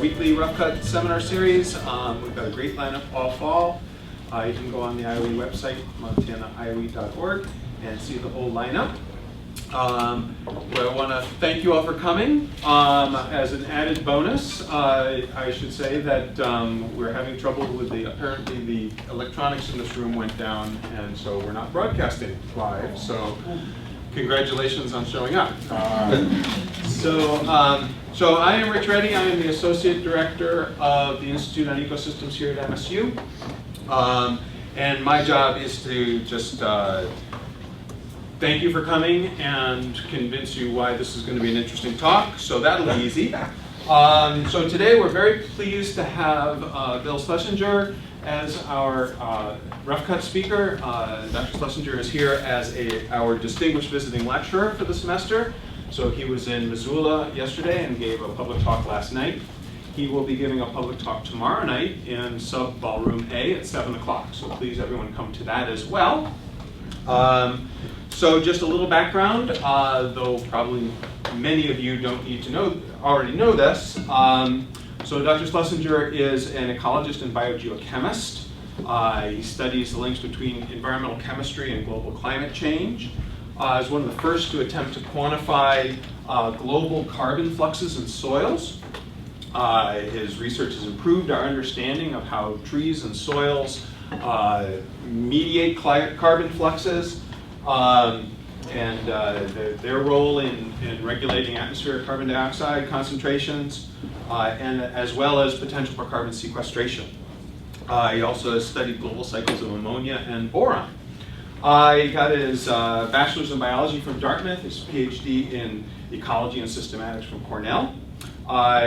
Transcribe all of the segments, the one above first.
weekly Rough Cut seminar series. We've got a great lineup all fall. You can go on the IOE website, montanaioe.org, and see the whole lineup. I want to thank you all for coming. As an added bonus, I should say that we're having trouble with apparently the electronics in this room went down, and so we're not broadcasting live, so congratulations on showing up. So I am Rich Reddy. I am the Associate Director of the Institute on Ecosystems here at MSU. And my job is to just thank you for coming and convince you why this is going to be an interesting talk. So that'll be easy. So today we're very pleased to have Bill Schlesinger as our Rough Cut speaker. Dr. Schlesinger is here as our distinguished visiting lecturer for the semester. So he was in Missoula yesterday and gave a public talk last night. He will be giving a public talk tomorrow night in Sub Ballroom A at 7 o'clock. So please everyone come to that as well. So just a little background, though probably many of you don't need to already know this. So Dr. Schlesinger is an ecologist and biogeochemist. He studies the links between environmental chemistry and global climate change. Is one of the first to attempt to quantify global carbon fluxes in soils. His research has improved our understanding of how trees and soils mediate carbon fluxes and their role in regulating atmospheric carbon dioxide concentrations, and as well as potential for carbon sequestration. He also has studied global cycles of ammonia and boron. He got his bachelor's in biology from Dartmouth, his PhD in ecology and systematics from Cornell.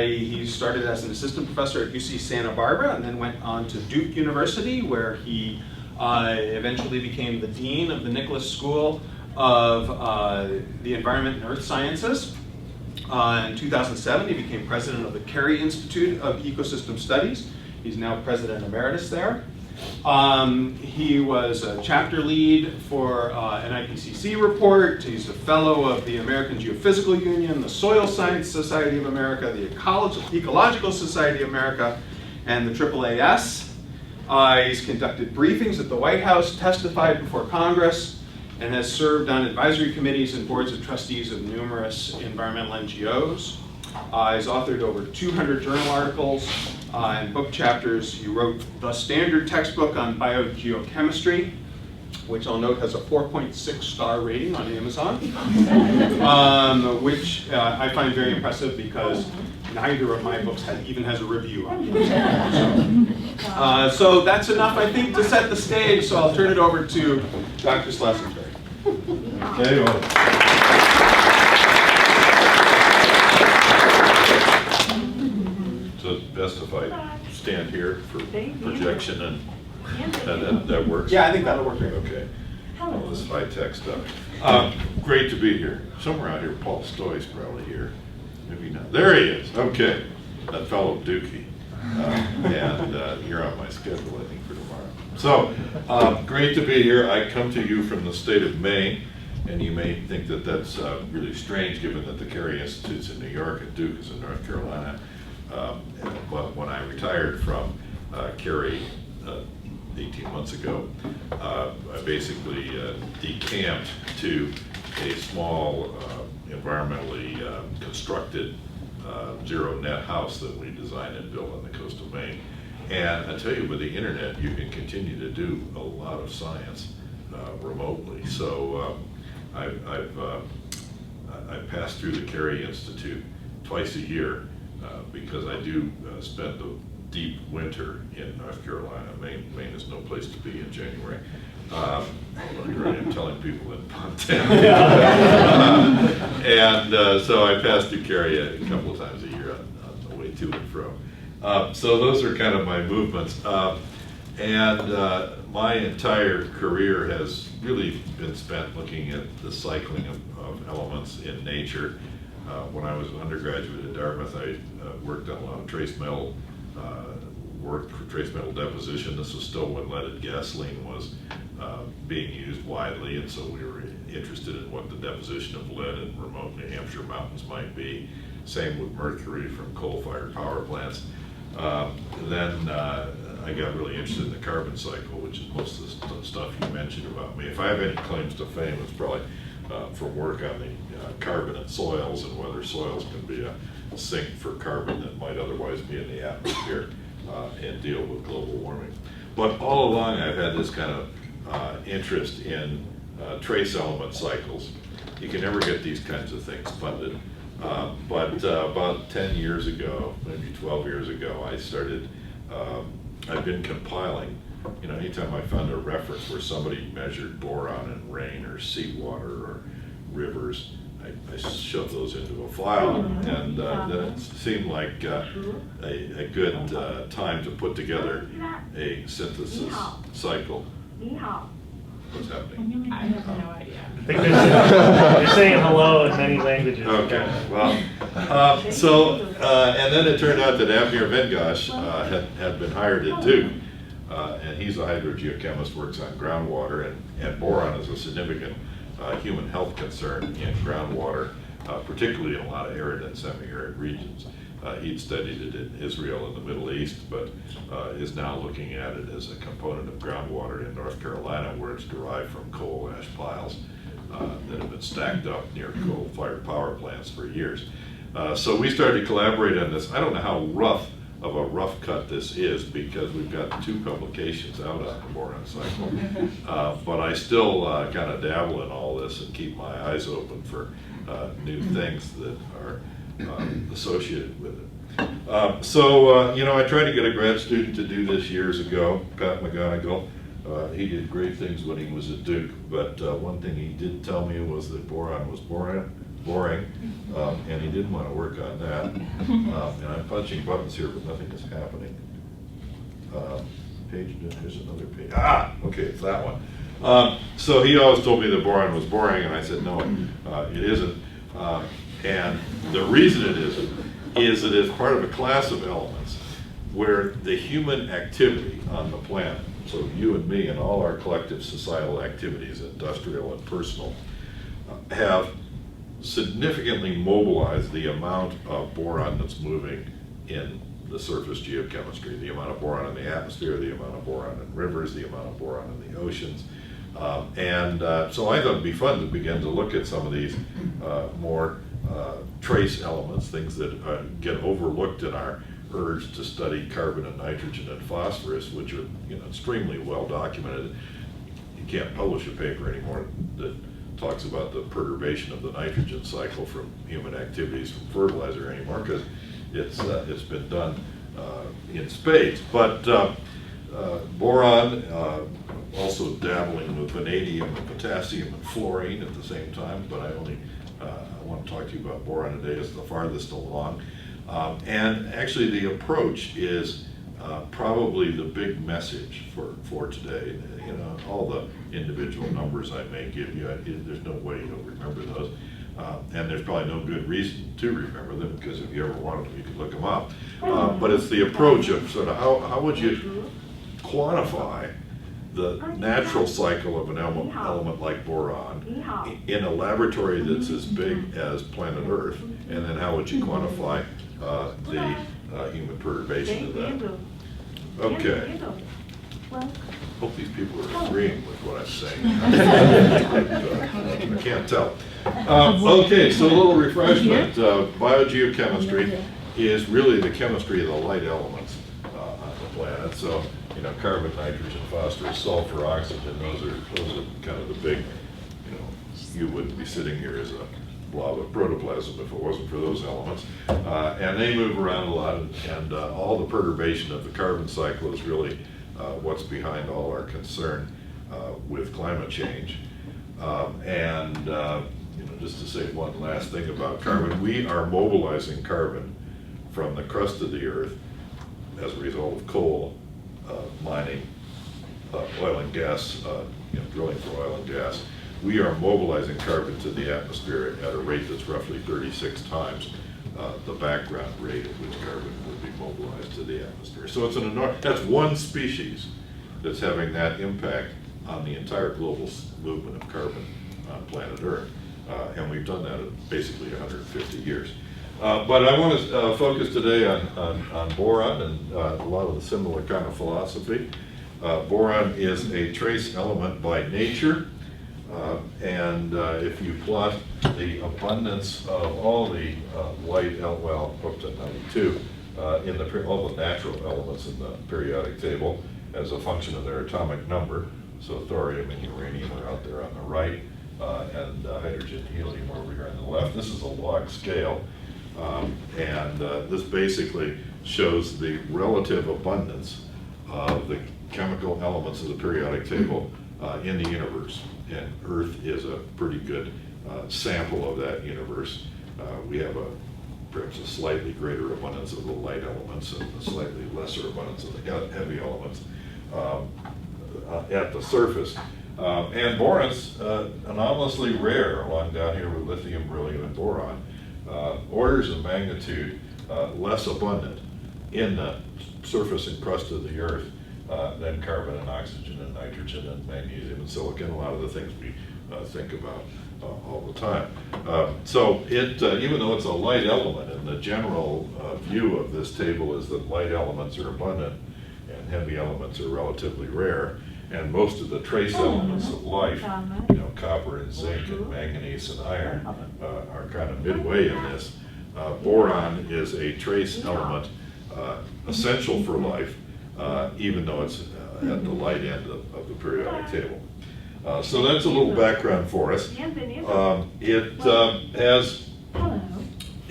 He started as an assistant professor at UC Santa Barbara and then went on to Duke University, where he eventually became the dean of the Nicholas School of the Environment and Earth Sciences. In 2007, he became president of the Carey Institute of Ecosystem Studies. He's now president emeritus there. He was a chapter lead for an IPCC report. He's a fellow of the American Geophysical Union, the Soil Science Society of America, the Ecological Society of America, and the AAAS. He's conducted briefings at the White House, testified before Congress, and has served on advisory committees and boards of trustees of numerous environmental NGOs. He's authored over 200 journal articles and book chapters. He wrote the standard textbook on biogeochemistry, which I'll note has a 4.6-star rating on Amazon, which I find very impressive because neither of my books even has a review on it. So that's enough, I think, to set the stage, so I'll turn it over to Dr. Schlesinger. Okay, well. So best if I stand here for projection and that works? Yeah, I think that'll work great. Okay. All this high-tech stuff. Great to be here. Somewhere out here, Paul Stoy's probably here. Maybe not. There he is. Okay. That fellow Dookie. And you're on my schedule, I think, for tomorrow. So, great to be here. I come to you from the state of Maine, and you may think that that's really strange given that the Carey Institute's in New York and Duke is in North Carolina. But when I retired from Carey 18 months ago, I basically decamped to a small environmentally constructed zero net house that we designed and built on the coast of Maine. And I tell you, with the internet, you can continue to do a lot of science remotely. So I've passed through the Carey Institute twice a year because I do spend the deep winter in North Carolina. Maine is no place to be in January. Here I am telling people in Montana. So I pass through Carey a couple of times a year on the way to and from. So those are kind of my movements. My entire career has really been spent looking at the cycling of elements in nature. When I was an undergraduate at Dartmouth, I worked on a lot of trace metal work for trace metal deposition. This was still when leaded gasoline was being used widely, and so we were interested in what the deposition of lead in remote New Hampshire mountains might be. Same with mercury from coal-fired power plants. Then I got really interested in the carbon cycle, which is most of the stuff you mentioned about me. If I have any claims to fame, it's probably from work on the carbon in soils and whether soils can be a sink for carbon that might otherwise be in the atmosphere and deal with global warming. But all along I've had this kind of interest in trace element cycles. You can never get these kinds of things funded. But about 10 years ago, maybe 12 years ago, I started, I've been compiling, you know, anytime I found a reference where somebody measured boron in rain or seawater or rivers, I shoved those into a file, and then it seemed like a good time to put together a synthesis cycle. What's happening? I have no idea. I think they're saying hello in many languages. Okay, well, and then it turned out that Avner Vengosh had been hired at Duke, and he's a hydrogeochemist, works on groundwater, and boron is a significant human health concern in groundwater, particularly in a lot of arid and semi-arid regions. He'd studied it in Israel and the Middle East, but is now looking at it as a component of groundwater in North Carolina, where it's derived from coal ash piles that have been stacked up near coal-fired power plants for years. So we started to collaborate on this. I don't know how rough of a rough cut this is, because we've got 2 publications out on the boron cycle, but I still kind of dabble in all this and keep my eyes open for new things that are associated with it. So you know, I tried to get a grad student to do this years ago, Pat McGonigal. He did great things when he was at Duke, but one thing he did tell me was that boron was boring, and he didn't want to work on that. And I'm punching buttons here, but nothing is happening. Page, here's another page. Ah, okay, it's that one. So he always told me that boron was boring, and I said, no, it isn't. And the reason it isn't is that it's part of a class of elements where the human activity on the planet, so you and me and all our collective societal activities, industrial and personal, have significantly mobilized the amount of boron that's moving in the surface geochemistry, the amount of boron in the atmosphere, the amount of boron in rivers, the amount of boron in the oceans. So I thought it'd be fun to begin to look at some of these more trace elements, things that get overlooked in our urge to study carbon and nitrogen and phosphorus, which are, you know, extremely well documented. You can't publish a paper anymore that talks about the perturbation of the nitrogen cycle from human activities from fertilizer anymore, because it's been done in spades. But boron, also dabbling with vanadium and potassium and fluorine at the same time, but I want to talk to you about boron today as the farthest along. And actually the approach is probably the big message for today. You know, all the individual numbers I may give you, there's no way you'll remember those. And there's probably no good reason to remember them, because if you ever wanted them, you could look them up. But it's the approach of sort of how would you quantify the natural cycle of an element like boron in a laboratory that's as big as planet Earth, and then how would you quantify the human perturbation of that? Okay. Hope these people are agreeing with what I'm saying. I can't tell. Okay, so a little refreshment. Biogeochemistry is really the chemistry of the light elements on the planet. So, you know, carbon, nitrogen, phosphorus, sulfur, oxygen, those are kind of the big, you know, you wouldn't be sitting here as a blob of protoplasm if it wasn't for those elements. And they move around a lot, and all the perturbation of the carbon cycle is really what's behind all our concern with climate change. You know, just to say one last thing about carbon, we are mobilizing carbon from the crust of the Earth as a result of coal mining, oil and gas, you know, drilling for oil and gas. We are mobilizing carbon to the atmosphere at a rate that's roughly 36 times the background rate at which carbon would be mobilized to the atmosphere. So it's that's one species that's having that impact on the entire global movement of carbon on planet Earth. And we've done that in basically 150 years. But I want to focus today on boron and a lot of the similar kind of philosophy. Boron is a trace element by nature, and if you plot the abundance of all the oops, at 92, all the natural elements in the periodic table as a function of their atomic number, so thorium and uranium are out there on the right, and hydrogen, helium over here on the left. This is a log scale. And this basically shows the relative abundance of the chemical elements of the periodic table in the universe. And Earth is a pretty good sample of that universe. We have perhaps a slightly greater abundance of the light elements and a slightly lesser abundance of the heavy elements at the surface. And boron's anomalously rare along down here with lithium, beryllium, and boron. Orders of magnitude less abundant in the surface and crust of the Earth than carbon and oxygen and nitrogen and magnesium and silicon, a lot of the things we think about all the time. So it, even though it's a light element, and the general view of this table is that light elements are abundant and heavy elements are relatively rare, and most of the trace elements of life, copper and zinc and manganese and iron, are kind of midway in this. Boron is a trace element essential for life, even though it's at the light end of the periodic table. So that's a little background for us. It has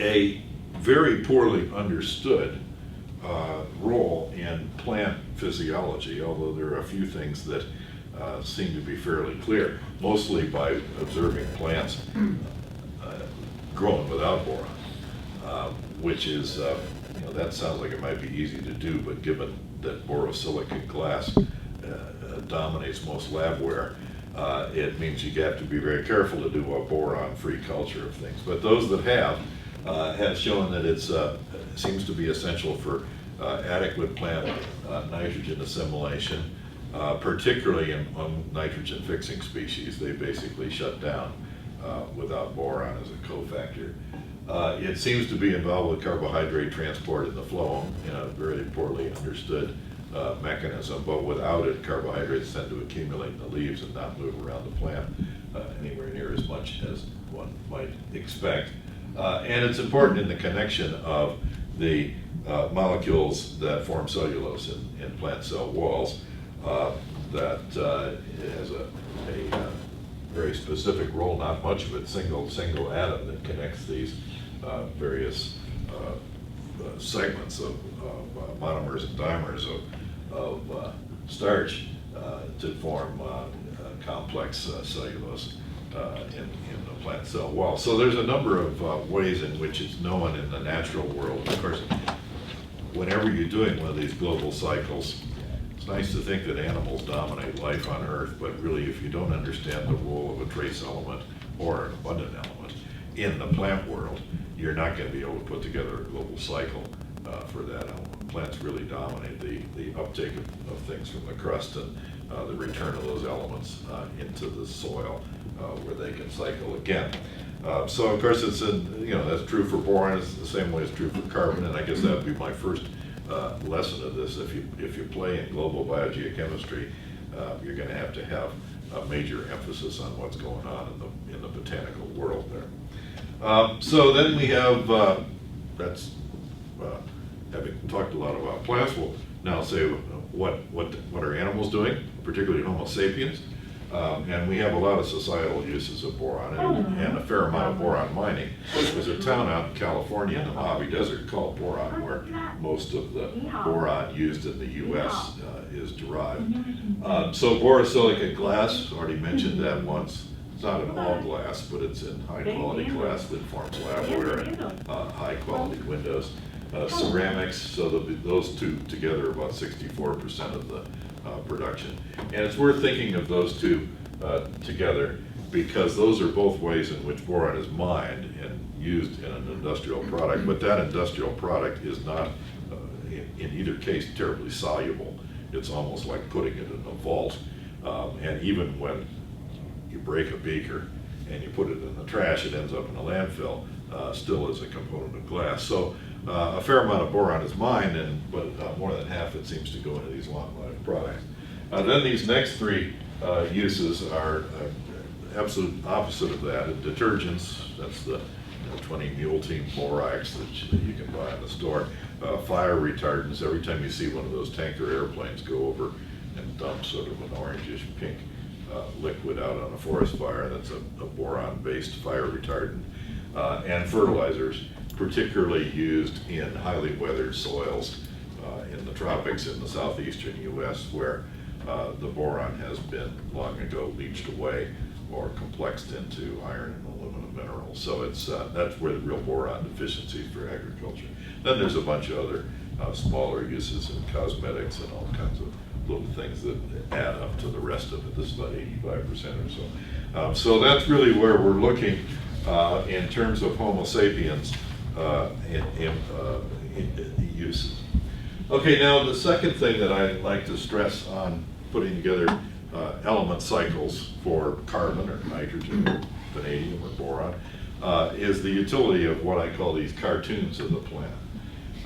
a very poorly understood role in plant physiology, although there are a few things that seem to be fairly clear, mostly by observing plants grown without boron, which is, that sounds like it might be easy to do, but given that borosilicate glass dominates most labware, it means you have to be very careful to do a boron-free culture of things. But those that have shown that it seems to be essential for adequate plant nitrogen assimilation, particularly on nitrogen-fixing species. They basically shut down without boron as a cofactor. It seems to be involved with carbohydrate transport in the phloem in a very poorly understood mechanism, but without it, carbohydrates tend to accumulate in the leaves and not move around the plant anywhere near as much as one might expect. And it's important in the connection of the molecules that form cellulose in plant cell walls. That it has a very specific role, not much of it, single atom that connects these various segments of monomers and dimers of starch to form complex cellulose in the plant cell wall. So there's a number of ways in which it's known in the natural world. Of course, whenever you're doing one of these global cycles, it's nice to think that animals dominate life on Earth, but really if you don't understand the role of a trace element or an abundant element in the plant world, you're not going to be able to put together a global cycle for that element. Plants really dominate the uptake of things from the crust and the return of those elements into the soil where they can cycle again. So of course it's that's true for boron. It's the same way it's true for carbon, and I guess that would be my first lesson of this. If you play in global biogeochemistry, you're going to have a major emphasis on what's going on in the botanical world there. So then we have having talked a lot about plants, we'll now say what are animals doing, particularly Homo sapiens. And we have a lot of societal uses of boron and a fair amount of boron mining. There's a town out in California in the Mojave Desert called Boron, where most of the boron used in the US is derived. So borosilicate glass, already mentioned that once. It's not in all glass, but it's in high quality glass that forms labware and high quality windows. Ceramics, so those two together are about 64% of the production. And it's worth thinking of those two together because those are both ways in which boron is mined and used in an industrial product, but that industrial product is not, in either case, terribly soluble. It's almost like putting it in a vault. And even when you break a beaker and you put it in the trash, it ends up in a landfill. still as a component of glass. So a fair amount of boron is mined, but more than half it seems to go into these long-lived products. Then these next three uses are absolute opposite of that. In detergents, that's the 20 mule team borax that you can buy in the store. Fire retardants, every time you see one of those tanker airplanes go over and dump sort of an orangish pink liquid out on a forest fire, that's a boron-based fire retardant. And fertilizers, particularly used in highly weathered soils in the tropics in the southeastern U.S., where the boron has been long ago leached away or complexed into iron and aluminum minerals. So that's where the real boron deficiencies for agriculture. Then there's a bunch of other smaller uses in cosmetics and all kinds of little things that add up to the rest of it. This is about 85% or so. So that's really where we're looking in terms of Homo sapiens in uses. Okay, now the second thing that I like to stress on putting together element cycles for carbon or nitrogen or vanadium or boron is the utility of what I call these cartoons of the planet.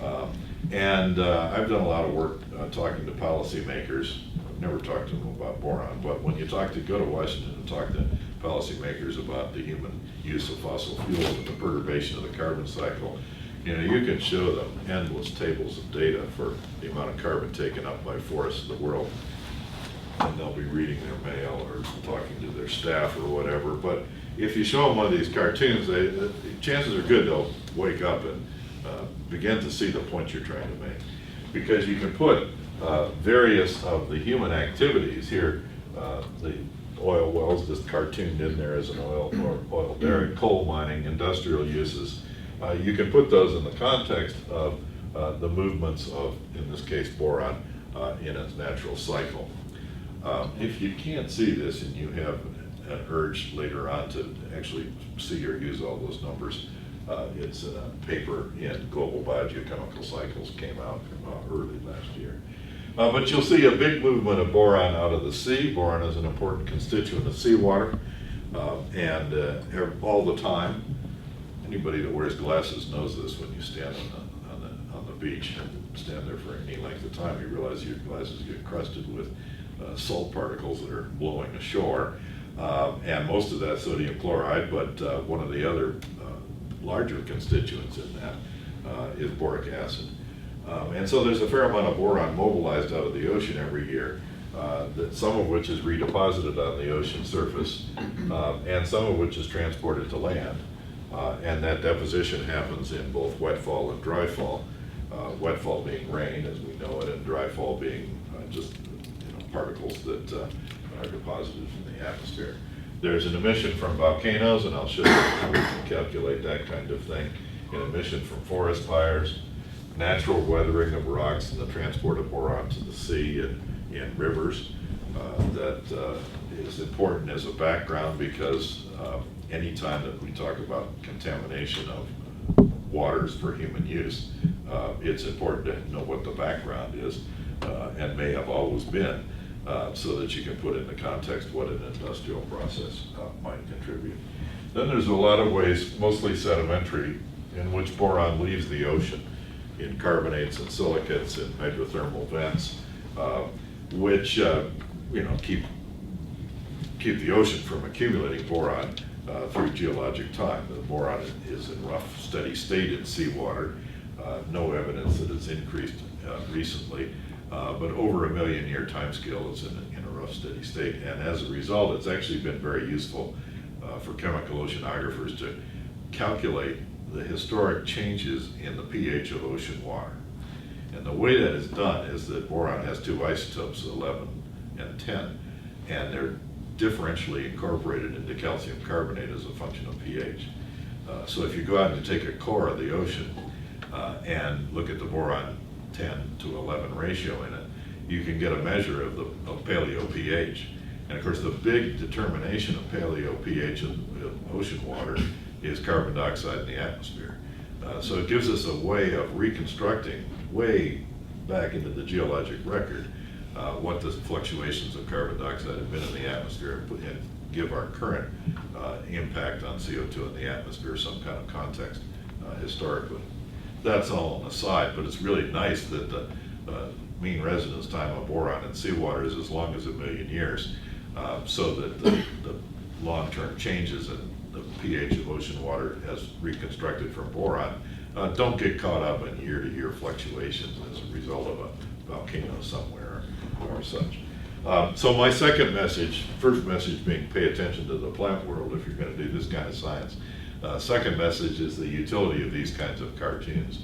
I've done a lot of work talking to policymakers. I've never talked to them about boron, but when you go to Washington and talk to policymakers about the human use of fossil fuels and the perturbation of the carbon cycle, you can show them endless tables of data for the amount of carbon taken up by forests of the world. And they'll be reading their mail or talking to their staff or whatever. But if you show them one of these cartoons, the chances are good they'll wake up and begin to see the point you're trying to make. Because you can put various of the human activities here, the oil wells just cartooned in there as an oil derrick, coal mining, industrial uses. You can put those in the context of the movements of, in this case, boron in its natural cycle. If you can't see this and you have an urge later on to actually see or use all those numbers, it's a paper in Global Biogeochemical Cycles, came out early last year. But you'll see a big movement of boron out of the sea. Boron is an important constituent of seawater, and all the time. Anybody that wears glasses knows this. When you stand on the beach and stand there for any length of time, you realize your glasses get crusted with salt particles that are blowing ashore, and most of that sodium chloride, but one of the other larger constituents in that is boric acid. And so there's a fair amount of boron mobilized out of the ocean every year, some of which is redeposited on the ocean surface, and some of which is transported to land. And that deposition happens in both wet fall and dry fall. Wet fall being rain, as we know it, and dry fall being just particles that are deposited from the atmosphere. There's an emission from volcanoes, and I'll show you how we can calculate that kind of thing. An emission from forest fires, natural weathering of rocks, and the transport of boron to the sea and in rivers. That is important as a background because anytime that we talk about contamination of waters for human use, it's important to know what the background is and may have always been, so that you can put in the context what an industrial process might contribute. Then there's a lot of ways, mostly sedimentary, in which boron leaves the ocean in carbonates and silicates and hydrothermal vents, which keep the ocean from accumulating boron through geologic time. The boron is in rough, steady state in seawater. No evidence that it's increased recently, but over a million-year timescale, it's in a rough, steady state. And as a result, it's actually been very useful for chemical oceanographers to calculate the historic changes in the pH of ocean water. And the way that is done is that boron has two isotopes, 11 and 10, and they're differentially incorporated into calcium carbonate as a function of pH. So if you go out and take a core of the ocean and look at the boron 10 to 11 ratio in it, you can get a measure of paleo pH. And of course, the big determination of paleo pH of ocean water is carbon dioxide in the atmosphere. So it gives us a way of reconstructing way back into the geologic record what the fluctuations of carbon dioxide have been in the atmosphere and give our current impact on CO2 in the atmosphere some kind of context historically. That's all an aside, but it's really nice that the mean residence time of boron in seawater is as long as 1 million years, so that the long-term changes in the pH of ocean water as reconstructed from boron don't get caught up in year-to-year fluctuations as a result of a volcano somewhere or such. So my second message, first message being pay attention to the plant world if you're going to do this kind of science. Second message is the utility of these kinds of cartoons.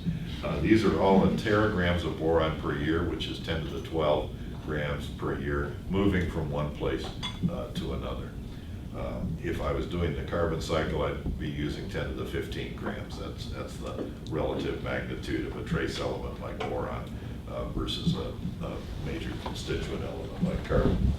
These are all in teragrams of boron per year, which is 10 to the 12 grams per year, moving from one place to another. If I was doing the carbon cycle, I'd be using 10 to the 15 grams. That's the relative magnitude of a trace element like boron versus a major constituent element like carbon.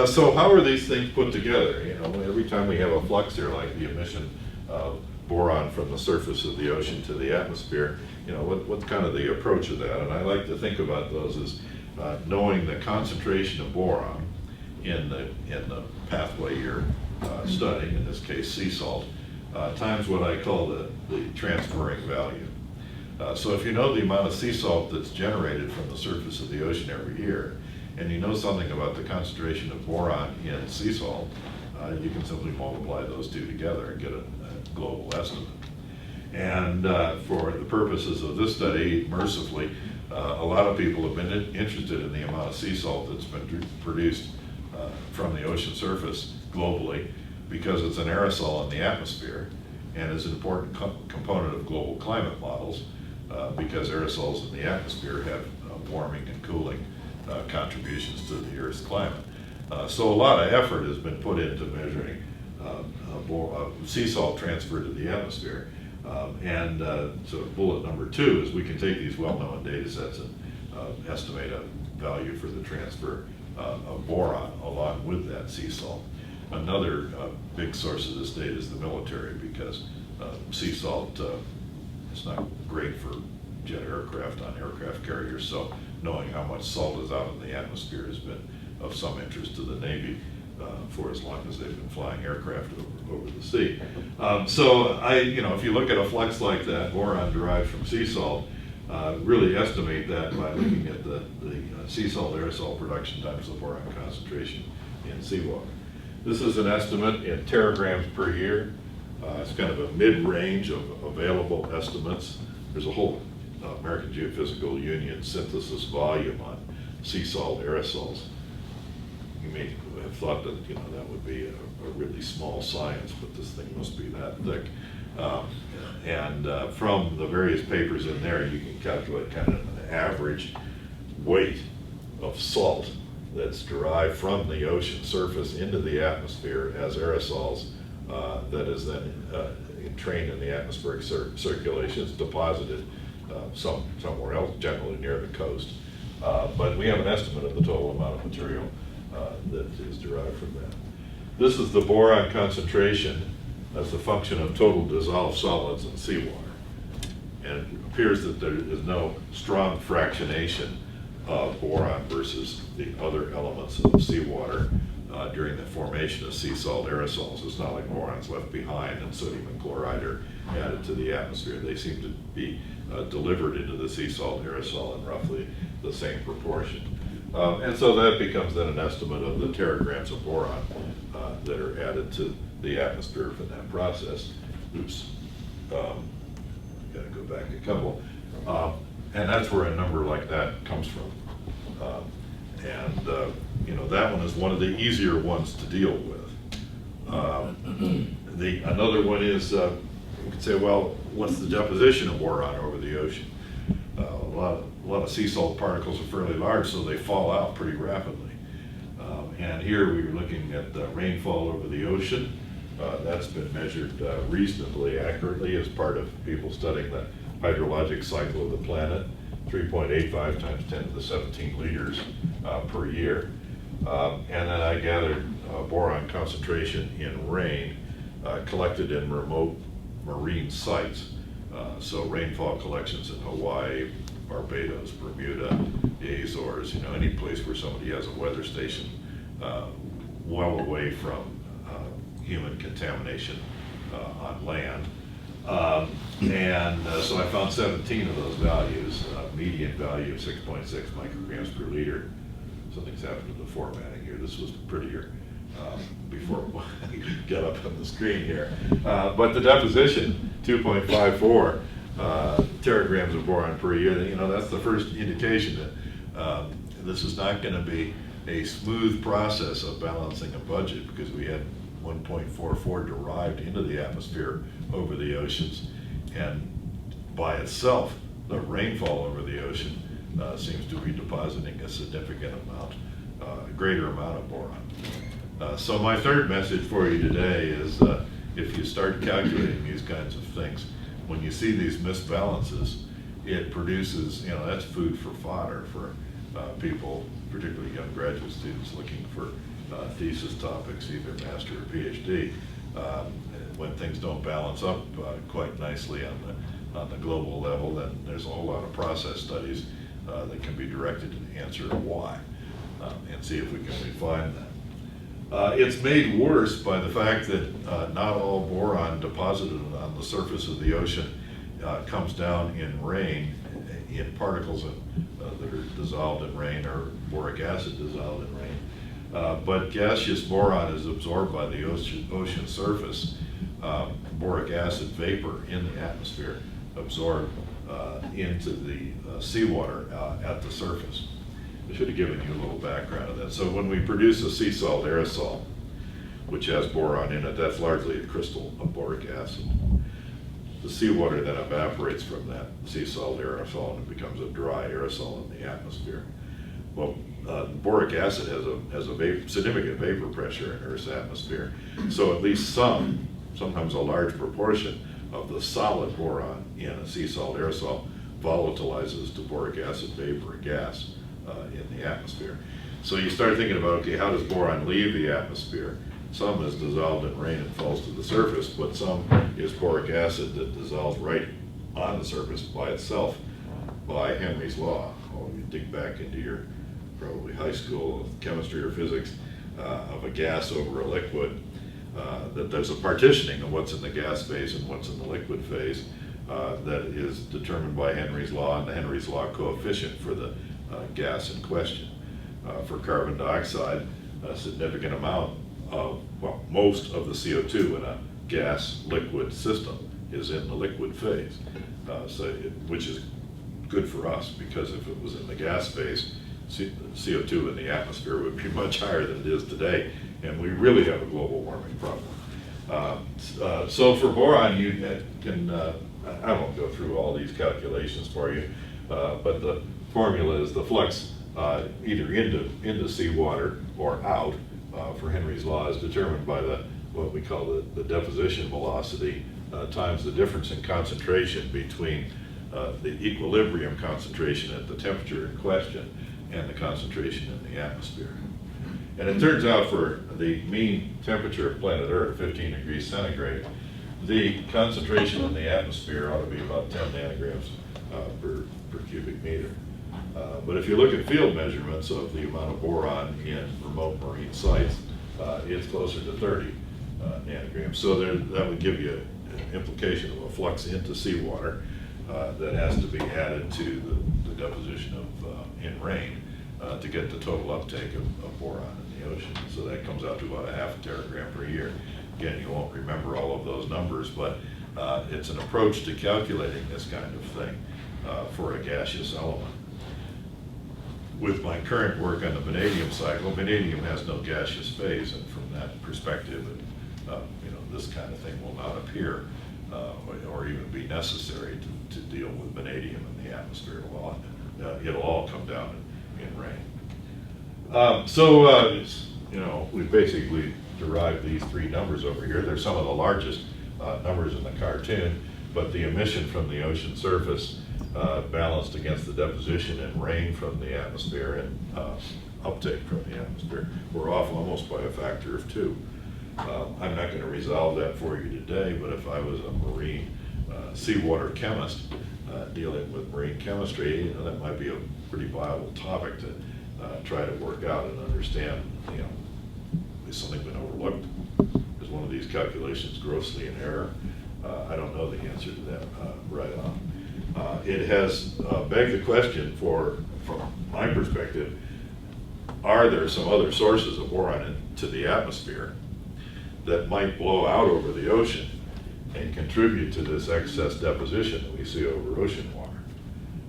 So how are these things put together? You know, every time we have a flux here, like the emission of boron from the surface of the ocean to the atmosphere, you know, what's kind of the approach of that? And I like to think about those as knowing the concentration of boron in the pathway you're studying, in this case sea salt, times what I call the transferring value. So if you know the amount of sea salt that's generated from the surface of the ocean every year, and you know something about the concentration of boron in sea salt, you can simply multiply those two together and get a global estimate. And for the purposes of this study, mercifully, a lot of people have been interested in the amount of sea salt that's been produced from the ocean surface globally, because it's an aerosol in the atmosphere and is an important component of global climate models, because aerosols in the atmosphere have warming and cooling contributions to the Earth's climate. So a lot of effort has been put into measuring sea salt transfer to the atmosphere. So bullet number 2 is we can take these well-known data sets and estimate a value for the transfer of boron along with that sea salt. Another big source of this data is the military, because sea salt is not great for jet aircraft on aircraft carriers, so knowing how much salt is out in the atmosphere has been of some interest to the Navy for as long as they've been flying aircraft over the sea. So if you look at a flux like that, boron derived from sea salt, really estimate that by looking at the sea salt aerosol production times the boron concentration in seawater. This is an estimate in teragrams per year. It's kind of a mid-range of available estimates. There's a whole American Geophysical Union synthesis volume on sea salt aerosols. You may have thought that that would be a really small science, but this thing must be that thick. From the various papers in there, you can calculate kind of an average weight of salt that's derived from the ocean surface into the atmosphere as aerosols that is then entrained in the atmospheric circulation. It's deposited somewhere else, generally near the coast. But we have an estimate of the total amount of material that is derived from that. This is the boron concentration as a function of total dissolved solids in seawater. And it appears that there is no strong fractionation of boron versus the other elements of seawater during the formation of sea salt aerosols. It's not like boron's left behind and sodium and chloride are added to the atmosphere. They seem to be delivered into the sea salt aerosol in roughly the same proportion. And so that becomes then an estimate of the teragrams of boron that are added to the atmosphere from that process. Oops, gotta go back a couple. And that's where a number like that comes from. That one is one of the easier ones to deal with. Another one is, you could say, well, what's the deposition of boron over the ocean? A lot of sea salt particles are fairly large, so they fall out pretty rapidly. And here we were looking at rainfall over the ocean. That's been measured reasonably accurately as part of people studying the hydrologic cycle of the planet, 3.85 times 10 to the 17 liters per year. And then I gathered boron concentration in rain collected in remote marine sites. So rainfall collections in Hawaii, Barbados, Bermuda, the Azores, any place where somebody has a weather station well away from human contamination on land. So I found 17 of those values, median value of 6.6 micrograms per liter. Something's happened to the formatting here. This was prettier before I get up on the screen here. But the deposition, 2.54 teragrams of boron per year, that's the first indication that this is not going to be a smooth process of balancing a budget, because we had 1.44 derived into the atmosphere over the oceans, and by itself, the rainfall over the ocean seems to be depositing a significant amount, greater amount of boron. So my third message for you today is if you start calculating these kinds of things, when you see these misbalances, it produces, that's food for fodder for people, particularly young graduate students looking for thesis topics, either master or PhD, when things don't balance up quite nicely on the global level, then there's a whole lot of process studies that can be directed to answer why, and see if we can refine that. It's made worse by the fact that not all boron deposited on the surface of the ocean comes down in rain, in particles that are dissolved in rain, or boric acid dissolved in rain. But gaseous boron is absorbed by the ocean surface. Boric acid vapor in the atmosphere absorbed into the seawater at the surface. I should have given you a little background of that. So when we produce a sea salt aerosol, which has boron in it, that's largely a crystal of boric acid. The seawater then evaporates from that sea salt aerosol and it becomes a dry aerosol in the atmosphere. Well, boric acid has a significant vapor pressure in Earth's atmosphere, so at least sometimes a large proportion of the solid boron in a sea salt aerosol volatilizes to boric acid vapor, gas, in the atmosphere. So you start thinking about, okay, how does boron leave the atmosphere? Some is dissolved in rain and falls to the surface, but some is boric acid that dissolves right on the surface by itself by Henry's law. Oh, you dig back into your probably high school chemistry or physics of a gas over a liquid, that there's a partitioning of what's in the gas phase and what's in the liquid phase that is determined by Henry's law and the Henry's law coefficient for the gas in question. For carbon dioxide, a significant amount of, well, most of the CO2 in a gas liquid system is in the liquid phase, which is good for us, because if it was in the gas phase, CO2 in the atmosphere would be much higher than it is today, and we really have a global warming problem. So for boron, you can, I won't go through all these calculations for you, but the formula is the flux either into seawater or out for Henry's law is determined by what we call the deposition velocity times the difference in concentration between the equilibrium concentration at the temperature in question and the concentration in the atmosphere. And it turns out for the mean temperature of planet Earth, 15 degrees centigrade, the concentration in the atmosphere ought to be about 10 nanograms per cubic meter. But if you look at field measurements of the amount of boron in remote marine sites, it's closer to 30 nanograms. So that would give you an implication of a flux into seawater that has to be added to the deposition of in rain to get the total uptake of boron in the ocean. So that comes out to about a half a teragram per year. Again, you won't remember all of those numbers, but it's an approach to calculating this kind of thing for a gaseous element. With my current work on the vanadium cycle, vanadium has no gaseous phase, and from that perspective, this kind of thing will not appear or even be necessary to deal with vanadium in the atmosphere. It'll all come down in rain. We've basically derived these three numbers over here. They're some of the largest numbers in the cartoon, but the emission from the ocean surface balanced against the deposition and rain from the atmosphere and uptake from the atmosphere, we're off almost by a factor of 2. I'm not going to resolve that for you today, but if I was a marine seawater chemist, dealing with marine chemistry, that might be a pretty viable topic to try to work out and understand, has something been overlooked? Is one of these calculations grossly in error? I don't know the answer to that right on. It has begged the question from my perspective, are there some other sources of boron into the atmosphere that might blow out over the ocean and contribute to this excess deposition that we see over ocean water?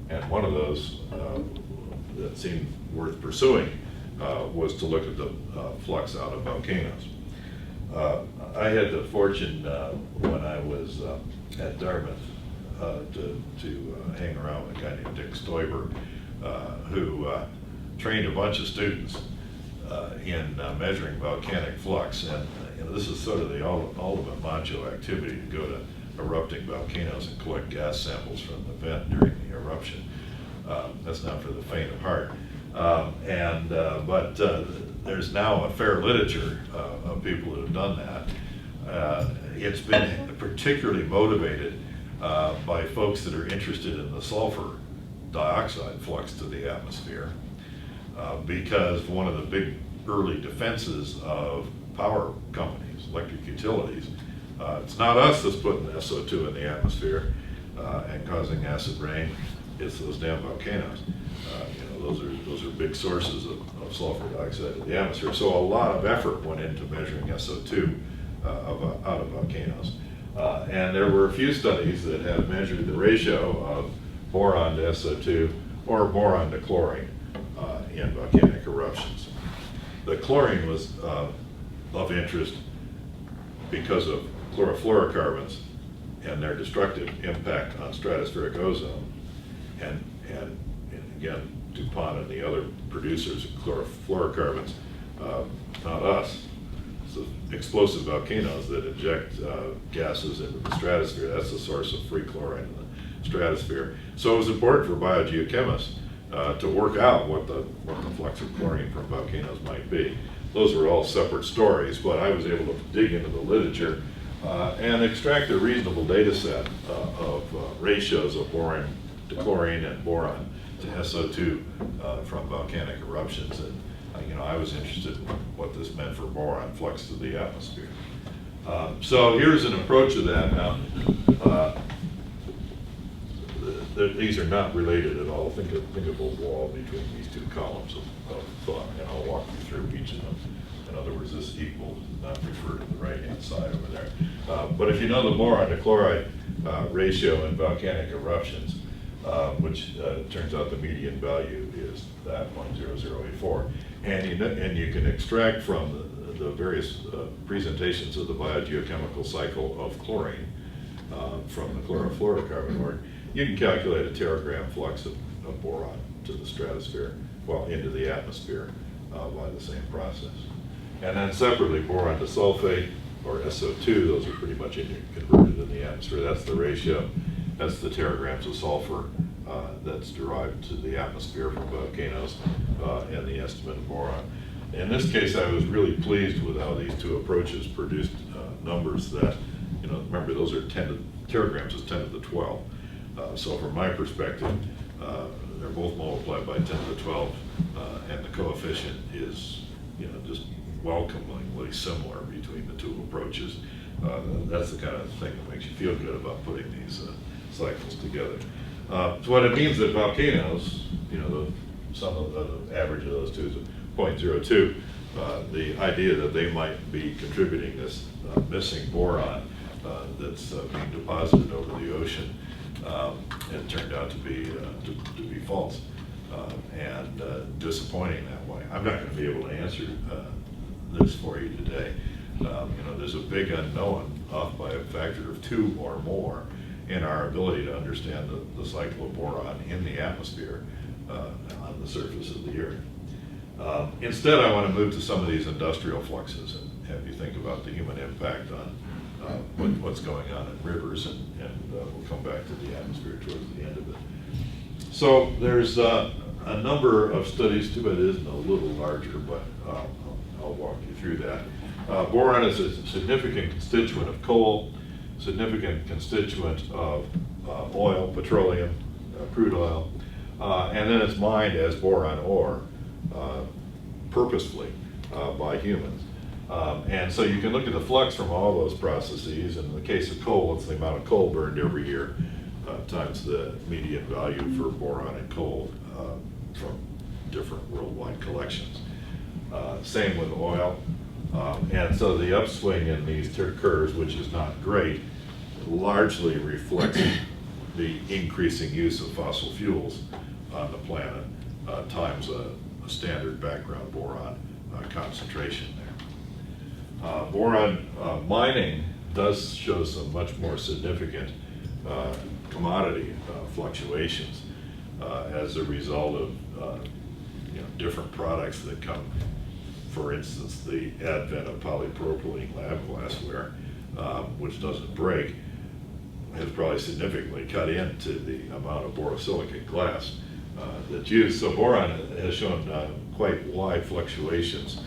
And one of those that seemed worth pursuing was to look at the flux out of volcanoes. I had the fortune when I was at Dartmouth to hang around with a guy named Dick Stoiber, who trained a bunch of students in measuring volcanic flux. And this is sort of the ultimate macho activity, to go to erupting volcanoes and collect gas samples from the vent during the eruption. That's not for the faint of heart. But there's now a fair literature of people that have done that. It's been particularly motivated by folks that are interested in the sulfur dioxide flux to the atmosphere, because one of the big early defenses of power companies, electric utilities, it's not us that's putting the SO2 in the atmosphere and causing acid rain, it's those damn volcanoes. Those are big sources of sulfur dioxide in the atmosphere. So a lot of effort went into measuring SO2 out of volcanoes. And there were a few studies that have measured the ratio of boron to SO2 or boron to chlorine in volcanic eruptions. The chlorine was of interest because of chlorofluorocarbons and their destructive impact on stratospheric ozone. And again, DuPont and the other producers of chlorofluorocarbons, not us. So explosive volcanoes that inject gases into the stratosphere, that's the source of free chlorine in the stratosphere. So it was important for biogeochemists to work out what the flux of chlorine from volcanoes might be. Those were all separate stories, but I was able to dig into the literature and extract a reasonable data set of ratios of boron to chlorine and boron to SO2 from volcanic eruptions. And I was interested in what this meant for boron flux to the atmosphere. So here's an approach to that. Now, these are not related at all. Think of a wall between these two columns of thought, and I'll walk you through each of them. In other words, this equal does not refer to the right-hand side over there. But if you know the boron to chloride ratio in volcanic eruptions, which turns out the median value is that 0.0084, and you can extract from the various presentations of the biogeochemical cycle of chlorine from the chlorofluorocarbon work, you can calculate a teragram flux of boron to the stratosphere, into the atmosphere by the same process. And then separately, boron to sulfate, or SO2, those are pretty much converted in the atmosphere. That's the ratio. That's the teragrams of sulfur that's derived to the atmosphere from volcanoes, and the estimate of boron. In this case, I was really pleased with how these two approaches produced numbers that, remember, those are teragrams is 10 to the 12. So from my perspective, they're both multiplied by 10 to the 12, and the coefficient is, just welcomingly similar between the two approaches. That's the kind of thing that makes you feel good about putting these cycles together. So what it means that volcanoes, the sum of the average of those two is 0.02. The idea that they might be contributing this missing boron that's being deposited over the ocean, it turned out to be false and disappointing that way. I'm not going to be able to answer this for you today. There's a big unknown, off by a factor of 2 or more, in our ability to understand the cycle of boron in the atmosphere on the surface of the Earth. Instead, I want to move to some of these industrial fluxes and have you think about the human impact on what's going on in rivers, and we'll come back to the atmosphere towards the end of it. So there's a number of studies, too bad it isn't a little larger, but I'll walk you through that. Boron is a significant constituent of coal, significant constituent of oil, petroleum, crude oil, and then it's mined as boron ore purposefully by humans. And so you can look at the flux from all those processes. In the case of coal, it's the amount of coal burned every year times the median value for boron and coal from different worldwide collections. Same with oil. And so the upswing in these curves, which is not great, largely reflects the increasing use of fossil fuels on the planet times a standard background boron concentration there. Boron mining does show some much more significant commodity fluctuations as a result of different products that come. For instance, the advent of polypropylene lab glassware, which doesn't break, has probably significantly cut into the amount of borosilicate glass that's used. So boron has shown quite wide fluctuations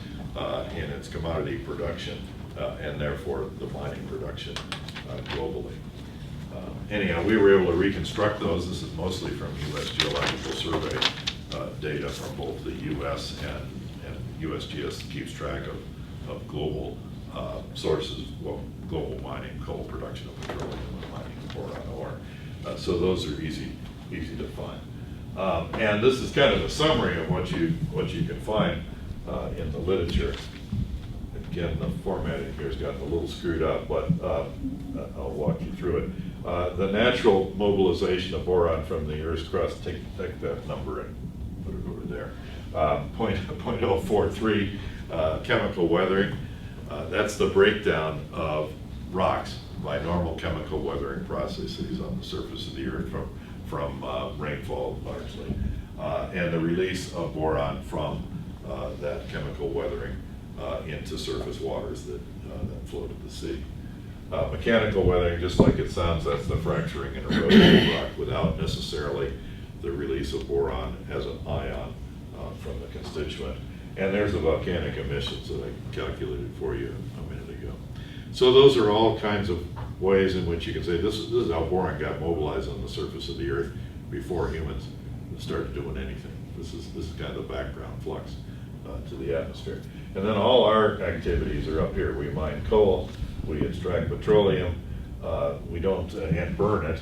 in its commodity production and therefore the mining production globally. Anyhow, we were able to reconstruct those. This is mostly from U.S. Geological Survey data from both the U.S. and USGS keeps track of global sources, well, global mining, coal production of petroleum, and mining of boron ore. So those are easy to find. And this is kind of a summary of what you can find in the literature. Again, the formatting here has gotten a little screwed up, but I'll walk you through it. The natural mobilization of boron from the Earth's crust, take that number and put it over there. 0.043 chemical weathering. That's the breakdown of rocks by normal chemical weathering processes on the surface of the Earth from rainfall largely, and the release of boron from that chemical weathering into surface waters that flow to the sea. Mechanical weathering, just like it sounds, that's the fracturing and erosion of rock without necessarily the release of boron as an ion from the constituent. And there's the volcanic emissions that I calculated for you a minute ago. So those are all kinds of ways in which you can say this is how boron got mobilized on the surface of the Earth before humans started doing anything. This is kind of the background flux to the atmosphere. And then all our activities are up here. We mine coal, we extract petroleum, we don't and burn it.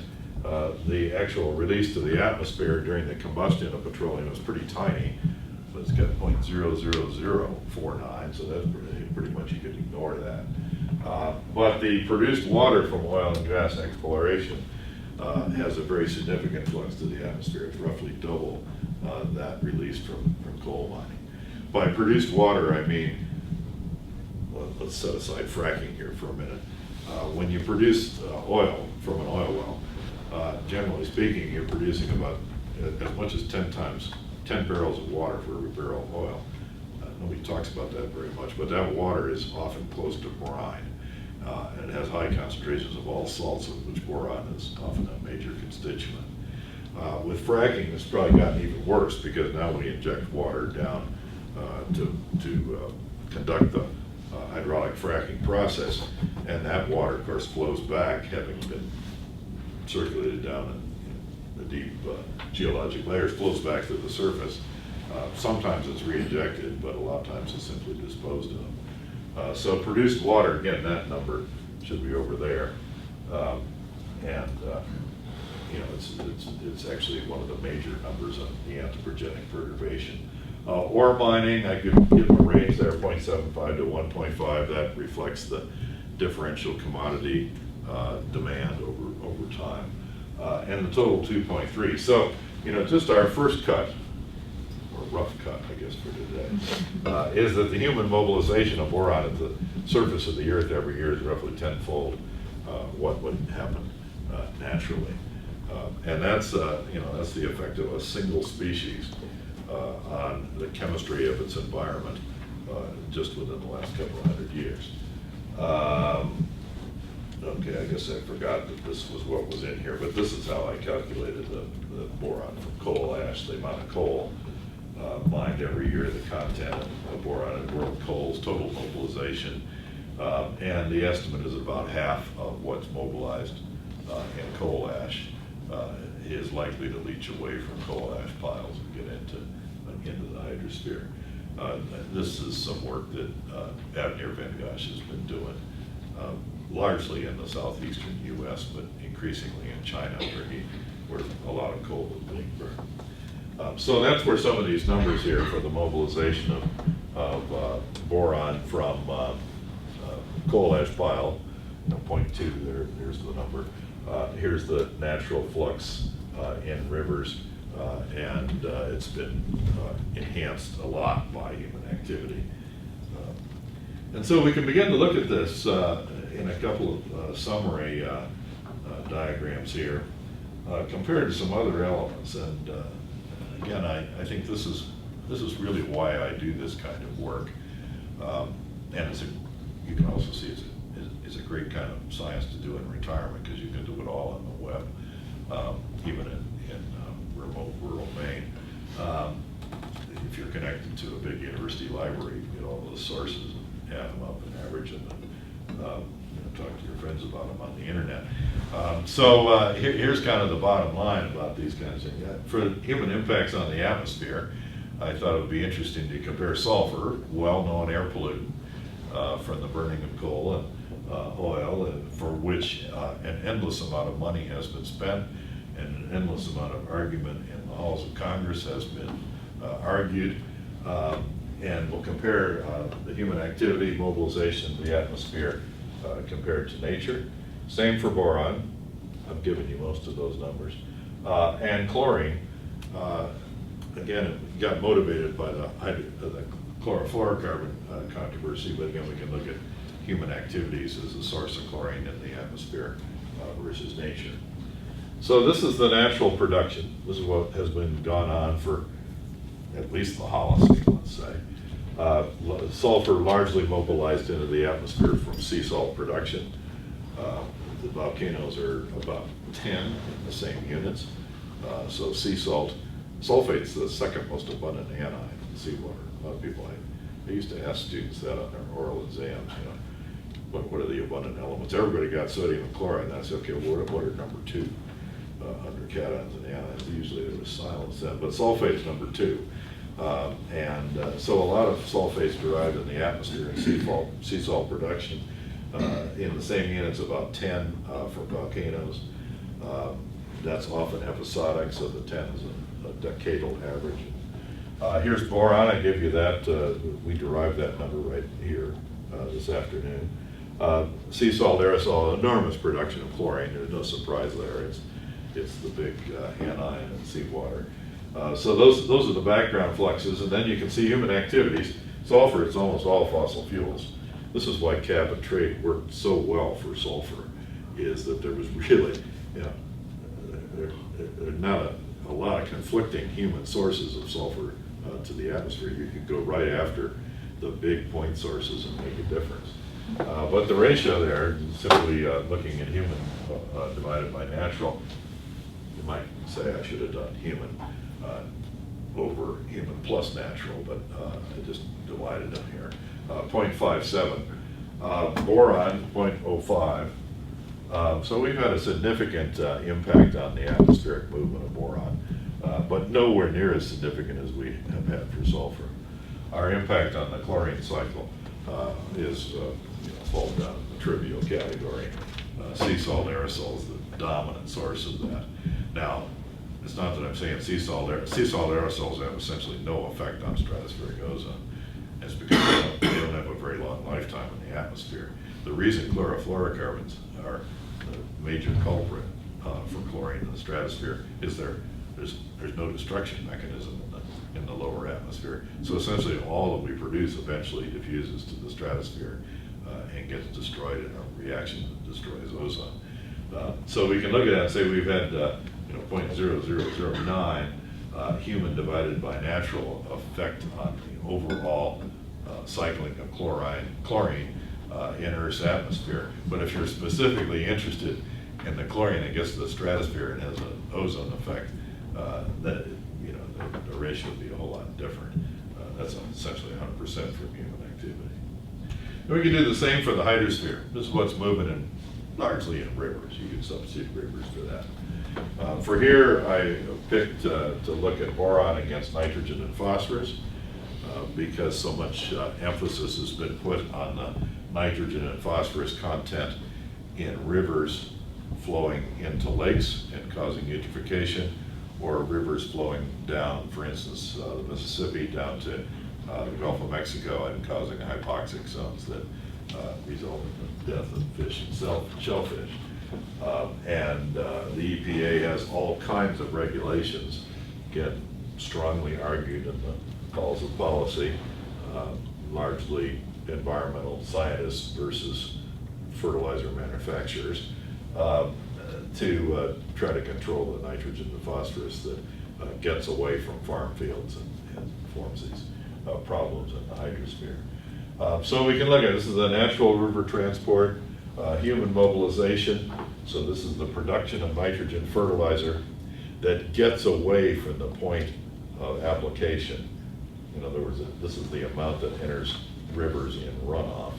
The actual release to the atmosphere during the combustion of petroleum is pretty tiny. So it's got 0.00049, so that's pretty much you could ignore that. But the produced water from oil and gas exploration has a very significant flux to the atmosphere. It's roughly double that released from coal mining. By produced water, I mean, well, let's set aside fracking here for a minute. When you produce oil from an oil well, generally speaking, you're producing about as much as 10 barrels of water for every barrel of oil. Nobody talks about that very much, but that water is often close to brine. And it has high concentrations of all salts, of which boron is often a major constituent. With fracking, it's probably gotten even worse because now we inject water down to conduct the hydraulic fracking process, and that water, of course, flows back, having been circulated down in the deep geologic layers, flows back to the surface. Sometimes it's re-injected, but a lot of times it's simply disposed of. So produced water, again, that number should be over there, it's actually one of the major numbers on the anthropogenic perturbation. Ore mining, I could give a range there, 0.75 to 1.5. That reflects the differential commodity demand over time, and the total 2.3. So, just our first cut, or rough cut, I guess, for today, is that the human mobilization of boron at the surface of the Earth every year is roughly tenfold what would happen naturally, and that's that's the effect of a single species on the chemistry of its environment just within the last couple of hundred years. Okay, I guess I forgot that this was what was in here, but this is how I calculated the boron from coal ash, the amount of coal mined every year, the content of boron in world coal's total mobilization, and the estimate is about half of what's mobilized in coal ash. is likely to leach away from coal ash piles and get into the hydrosphere. This is some work that Avner Van Gosh has been doing, largely in the southeastern U.S., but increasingly in China, where a lot of coal is being burned. So that's where some of these numbers here for the mobilization of boron from coal ash pile, 0.2, there's the number. Here's the natural flux in rivers, and it's been enhanced a lot by human activity. And so we can begin to look at this in a couple of summary diagrams here, compared to some other elements. And again, I think this is really why I do this kind of work. And you can also see it's a great kind of science to do in retirement, because you can do it all on the web, even in remote rural Maine. If you're connected to a big university library, you get all those sources and add them up and average them, and talk to your friends about them on the internet. Here's kind of the bottom line about these kinds of things. For human impacts on the atmosphere, I thought it would be interesting to compare sulfur, well-known air pollutant, from the burning of coal and oil, for which an endless amount of money has been spent and an endless amount of argument in the halls of Congress has been argued. And we'll compare the human activity, mobilization of the atmosphere compared to nature. Same for boron. I've given you most of those numbers. And chlorine, again, it got motivated by the chlorofluorocarbon controversy, but again, we can look at human activities as a source of chlorine in the atmosphere versus nature. So this is the natural production. This is what has been gone on for at least the Holocene, let's say. Sulfur largely mobilized into the atmosphere from sea salt production. The volcanoes are about 10 in the same units. So sea salt, sulfate's the second most abundant anion in seawater. A lot of people, I used to ask students that on their oral exams, what are the abundant elements? Everybody got sodium and chloride, and I said, okay, what are number 2 under cations and anions? Usually there was silence then, but sulfate's number 2. So a lot of sulfates derived in the atmosphere in sea salt production. In the same units, about 10 from volcanoes. That's often episodic, so the 10 is a decadal average. Here's boron. I give you that. We derived that number right here this afternoon. Sea salt aerosol, enormous production of chlorine. There's no surprise there. It's the big anion in seawater. So those are the background fluxes, and then you can see human activities. Sulfur, it's almost all fossil fuels. This is why cap and trade worked so well for sulfur, is that there was really, there are not a lot of conflicting human sources of sulfur to the atmosphere. You could go right after the big point sources and make a difference. But the ratio there, simply looking at human divided by natural, you might say I should have done human over human plus natural, but I just divided them here. 0.57, boron 0.05. So we've had a significant impact on the atmospheric movement of boron, but nowhere near as significant as we have had for sulfur. Our impact on the chlorine cycle is falls down in the trivial category. Sea salt aerosols, the dominant source of that. Now, it's not that I'm saying sea salt aerosols have essentially no effect on stratospheric ozone. It's because they don't have a very long lifetime in the atmosphere. The reason chlorofluorocarbons are the major culprit for chlorine in the stratosphere is there's no destruction mechanism in the lower atmosphere. So essentially all that we produce eventually diffuses to the stratosphere and gets destroyed in a reaction that destroys ozone. So we can look at that and say we've had 0.0009 human divided by natural effect on the overall cycling of chlorine in Earth's atmosphere. But if you're specifically interested in the chlorine that gets to the stratosphere and has an ozone effect, then the ratio would be a whole lot different. That's essentially 100% from human activity. And we can do the same for the hydrosphere. This is what's moving largely in rivers. You can substitute rivers for that. For here, I picked to look at boron against nitrogen and phosphorus because so much emphasis has been put on the nitrogen and phosphorus content in rivers flowing into lakes and causing eutrophication, or rivers flowing down, for instance, the Mississippi down to the Gulf of Mexico and causing hypoxic zones that result in the death of fish and shellfish. And the EPA has all kinds of regulations, get strongly argued in the calls of policy, largely environmental scientists versus fertilizer manufacturers, to try to control the nitrogen and phosphorus that gets away from farm fields and forms these problems in the hydrosphere. So we can look at this is a natural river transport, human mobilization. So this is the production of nitrogen fertilizer that gets away from the point of application. In other words, this is the amount that enters rivers in runoff,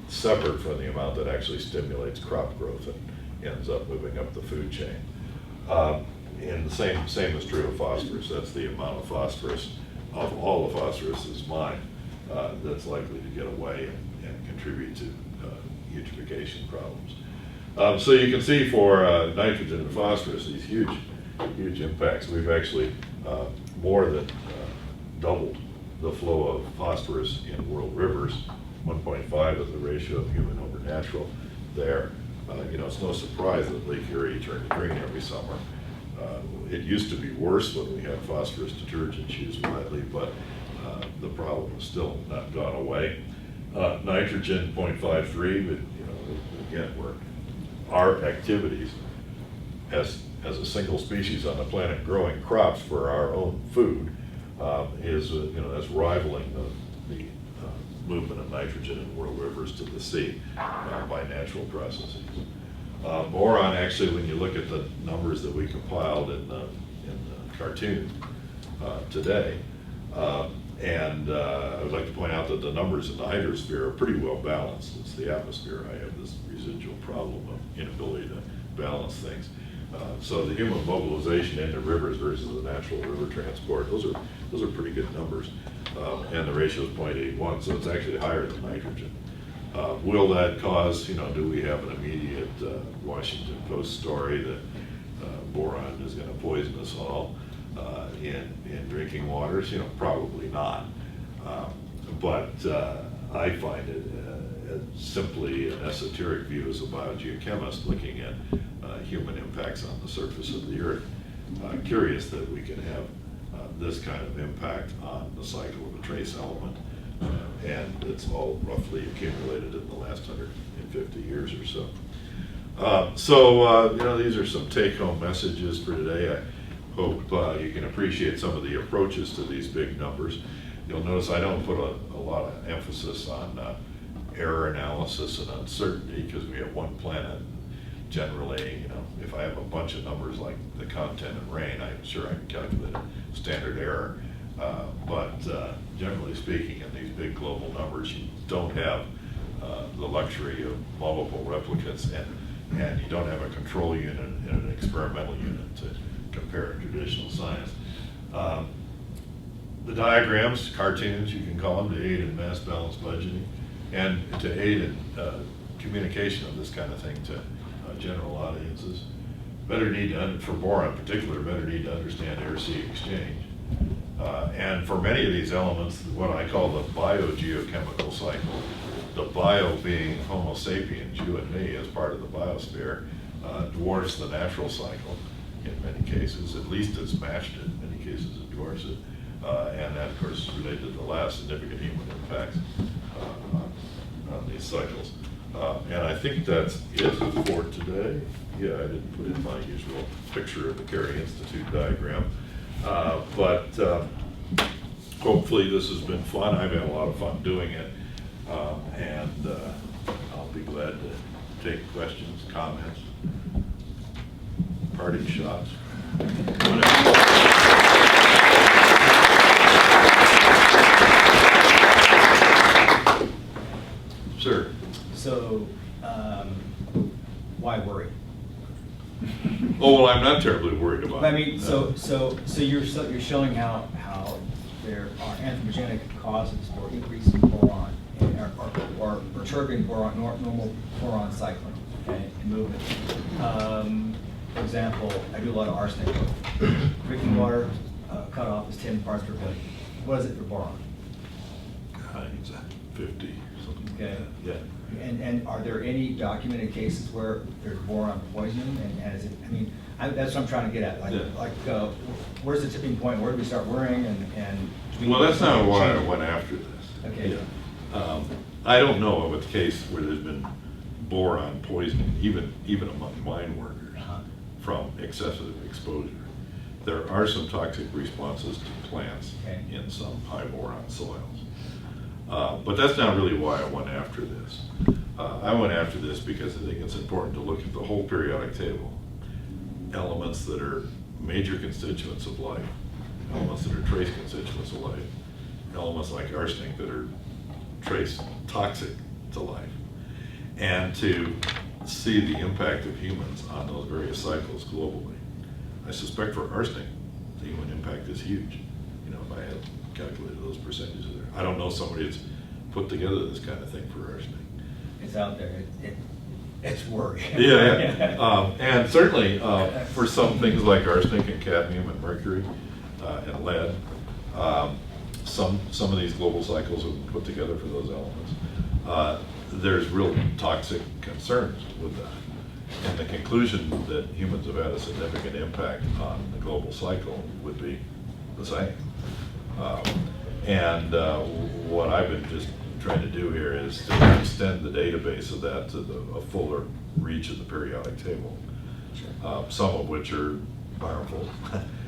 separate from the amount that actually stimulates crop growth and ends up moving up the food chain. And the same is true of phosphorus. That's the amount of phosphorus, of all the phosphorus is mined, that's likely to get away and contribute to eutrophication problems. So you can see for nitrogen and phosphorus, these huge impacts. We've actually more than doubled the flow of phosphorus in world rivers. 1.5 is the ratio of human over natural there. It's no surprise that Lake Erie turned green every summer. It used to be worse when we had phosphorus detergents used widely, but the problem has still not gone away. Nitrogen 0.53, but again, our activities as a single species on the planet growing crops for our own food is that's rivaling the movement of nitrogen in world rivers to the sea by natural processes. Boron, actually, when you look at the numbers that we compiled in the cartoon today, and I would like to point out that the numbers in the hydrosphere are pretty well balanced. It's the atmosphere I have this residual problem of inability to balance things. So the human mobilization into rivers versus the natural river transport, those are pretty good numbers. And the ratio is 0.81, so it's actually higher than nitrogen. Will that cause, do we have an immediate Washington Post story that boron is going to poison us all in drinking waters? Probably not. But I find it simply an esoteric view as a biogeochemist looking at human impacts on the surface of the earth. Curious that we can have this kind of impact on the cycle of a trace element, and it's all roughly accumulated in the last 150 years or so. These are some take-home messages for today. I hope you can appreciate some of the approaches to these big numbers. You'll notice I don't put a lot of emphasis on error analysis and uncertainty because we have one planet. Generally, if I have a bunch of numbers like the content and rain, I'm sure I can calculate a standard error. But generally speaking, in these big global numbers, you don't have the luxury of multiple replicates, and you don't have a control unit and an experimental unit to compare to traditional science. The diagrams, cartoons, you can call them, to aid in mass balance budgeting and to aid in communication of this kind of thing to general audiences. For boron in particular, better need to understand air-sea exchange. And for many of these elements, what I call the biogeochemical cycle, the bio being Homo sapiens, you and me, as part of the biosphere, dwarfs the natural cycle in many cases. At least it's matched it. In many cases it dwarfs it. And that, of course, is related to the last significant human impacts on these cycles. And I think that's it for today. Yeah, I didn't put in my usual picture of the Carey Institute diagram. But hopefully this has been fun. I've had a lot of fun doing it. And I'll be glad to take questions, comments, parting shots. Sir. So, why worry? Oh, well, I'm not terribly worried about it. I mean, so you're showing how there are anthropogenic causes for increasing boron or perturbing boron, normal boron cycling, okay, and movement. For example, I do a lot of arsenic work. Drinking water cutoff is 10 parts per billion. What is it for boron? I think it's 50, something like Okay. that. Yeah. And are there any documented cases where there's boron poisoning? And is it, I mean, that's what I'm trying to get at. Yeah. Where's the tipping point? Where do we start worrying? And Well, that's not why I went after this. Okay. Yeah. I don't know of a case where there's been boron poisoning, even among mine workers, from excessive exposure. There are some toxic responses to plants in some high boron soils. But that's not really why I went after this. I went after this because I think it's important to look at the whole periodic table. Elements that are major constituents of life, elements that are trace constituents of life, elements like arsenic that are trace toxic to life, and to see the impact of humans on those various cycles globally. I suspect for arsenic, the human impact is huge. You know, if I had calculated those percentages there. I don't know somebody that's put together this kind of thing for arsenic. it's out there. It's worry. Yeah. And certainly for some things like arsenic and cadmium and mercury and lead, some of these global cycles have been put together for those elements. There's real toxic concerns with that. And the conclusion that humans have had a significant impact on the global cycle would be the same. What I've been just trying to do here is to extend the database of that to a fuller reach of the periodic table. Some of which are powerful,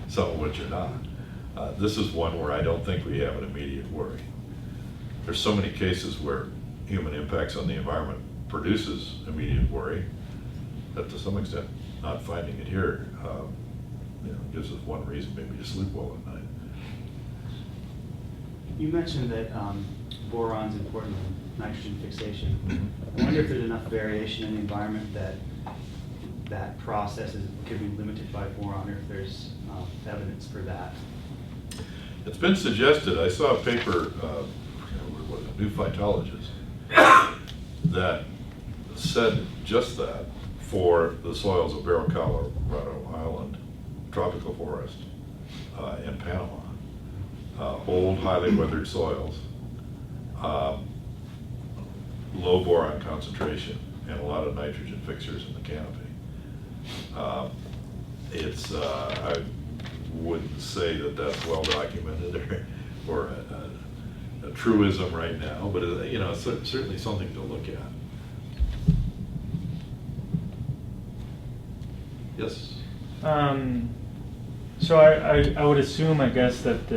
some of which are not. This is one where I don't think we have an immediate worry. There's so many cases where human impacts on the environment produces immediate worry that to some extent not finding it here gives us one reason maybe to sleep well at night. You mentioned that boron's important in nitrogen fixation. I wonder if there's enough variation in the environment that process could be limited by boron, or if there's evidence for that. It's been suggested. I saw a paper, a new phytologist, that said just that for the soils of Barrow, Colorado Island, tropical forest in Panama. Old, highly weathered soils, low boron concentration, and a lot of nitrogen fixers in the canopy. I wouldn't say that that's well documented or a truism right now, but it's certainly something to look at. Yes? So I would assume, I guess, that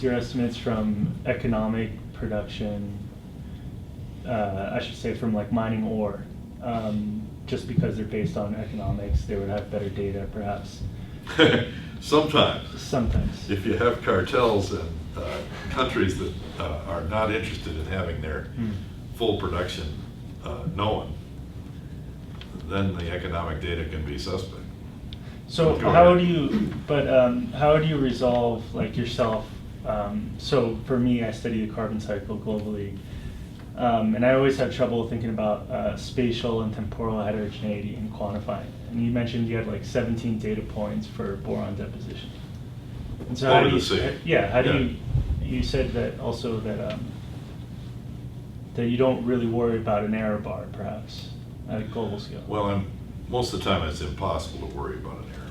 your estimates from economic production, I should say from like mining ore, just because they're based on economics, they would have better data perhaps. Sometimes. If you have cartels and countries that are not interested in having their full production known, then the economic data can be suspect. So how do you resolve, like yourself? So for me, I study the carbon cycle globally, and I always have trouble thinking about spatial and temporal heterogeneity and quantifying. And you mentioned you had like 17 data points for boron deposition. And so you said that also that you don't really worry about an error bar, perhaps, at a global scale. Well, most of the time it's impossible to worry about an error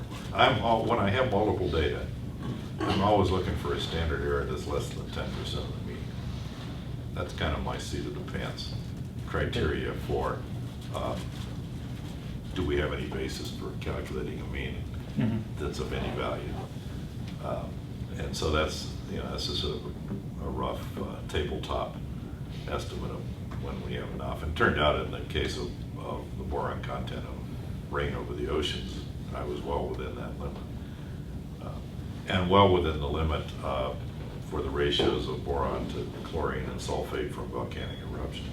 bar. When I have multiple data, I'm always looking for a standard error that's less than 10% of the mean. That's kind of my seat of the pants criteria for do we have any basis for calculating a mean that's of any value. And so that's just a rough tabletop estimate of when we have enough. And it turned out in the case of the boron content of rain over the oceans, I was well within that limit. And well within the limit for the ratios of boron to chlorine and sulfate from volcanic eruption.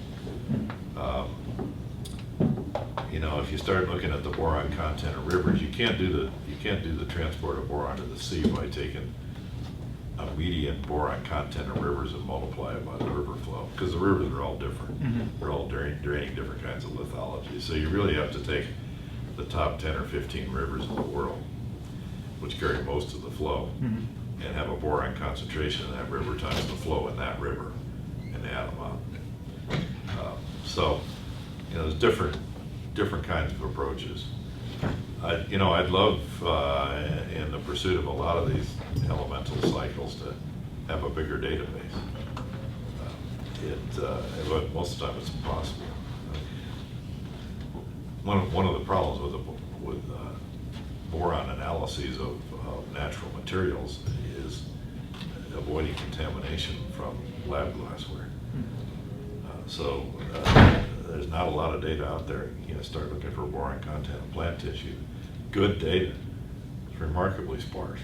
know, if you start looking at the boron content of rivers, you can't do the transport of boron to the sea by taking a median boron content of rivers and multiply it by the river flow, because the rivers are all different. They're all draining different kinds of lithology. So you really have to take the top 10 or 15 rivers in the world, which carry most of the flow, and have a boron concentration in that river times the flow in that river, and add them up. So, you know, there's different kinds of approaches. I'd love, in the pursuit of a lot of these elemental cycles, to have a bigger database. But most of the time it's impossible. One of the problems with boron analyses of natural materials is avoiding contamination from lab glassware. So there's not a lot of data out there. You know, start looking for boron content in plant tissue. Good data. It's remarkably sparse.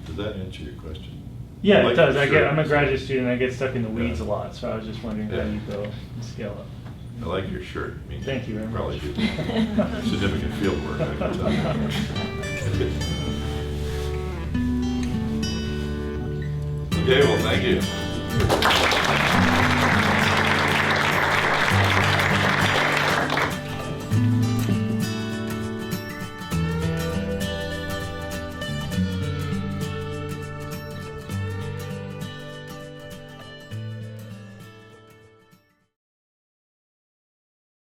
Did that answer your question? Yeah, Like it does. your I'm a shirt. graduate student. I get stuck in the weeds Yeah. a lot, so I was just wondering how Yeah. you go and scale up. I like your shirt. I mean, Thank you very much. Probably do significant field work, I can tell you. Okay, well, thank you.